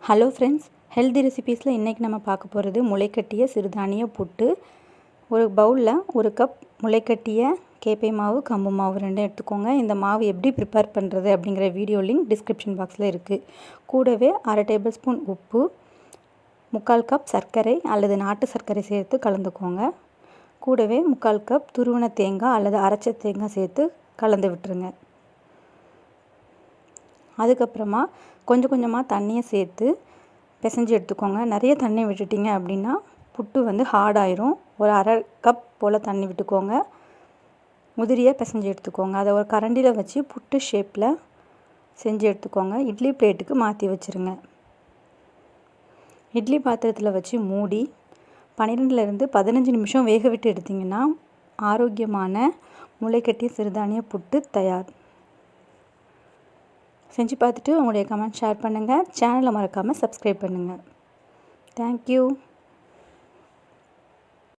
Hello friends, healthy ரெசிபீஸில் இன்றைக்கி நம்ம பார்க்க போகிறது முளைக்கட்டிய சிறுதானிய புட்டு. ஒரு பவுலில் 1 கப் முளைக்கட்டிய கேப்பை மாவு, கம்பு மாவு ரெண்டும் எடுத்துக்கோங்க. இந்த மாவு எப்படி ப்ரிப்பேர் பண்ணுறது அப்படிங்கிற வீடியோ லிங்க் டிஸ்கிரிப்ஷன் பாக்ஸில் இருக்குது. கூடவே 1/2 டேபிள் ஸ்பூன் உப்பு, 3/4 கப் சர்க்கரை அல்லது நாட்டு சர்க்கரை சேர்த்து கலந்துக்கோங்க. கூடவே 3/4 கப் துருவன தேங்காய் அல்லது அரைச்ச தேங்காய் சேர்த்து கலந்து விட்டுருங்க. அதுக்கப்புறமா கொஞ்சம் கொஞ்சமாக தண்ணியை சேர்த்து பிசைஞ்சு எடுத்துக்கோங்க. நிறைய தண்ணி விட்டுட்டிங்க அப்படின்னா புட்டு ஹார்ட் ஆயிரும். ஒரு 1/2 கப் போல் தண்ணி விட்டுக்கோங்க. உதிரியாக பிசைஞ்சு எடுத்துக்கோங்க. அதை ஒரு கரண்டியில் வச்சு புட்டு ஷேப்பில் செஞ்சு எடுத்துக்கோங்க. இட்லி பிளேட்டுக்கு மாற்றி வச்சுருங்க. இட்லி பாத்திரத்தில் வச்சு மூடி 12லேருந்து 15 நிமிஷம் வேக விட்டு எடுத்திங்கன்னா ஆரோக்கியமான முளைக்கட்டிய சிறுதானிய புட்டு தயார். செஞ்சு பார்த்துட்டு உங்களுடைய கமெண்ட் ஷேர் பண்ணுங்கள். சேனலை மறக்காமல் சப்ஸ்கிரைப் பண்ணுங்கள். தேங்க்யூ.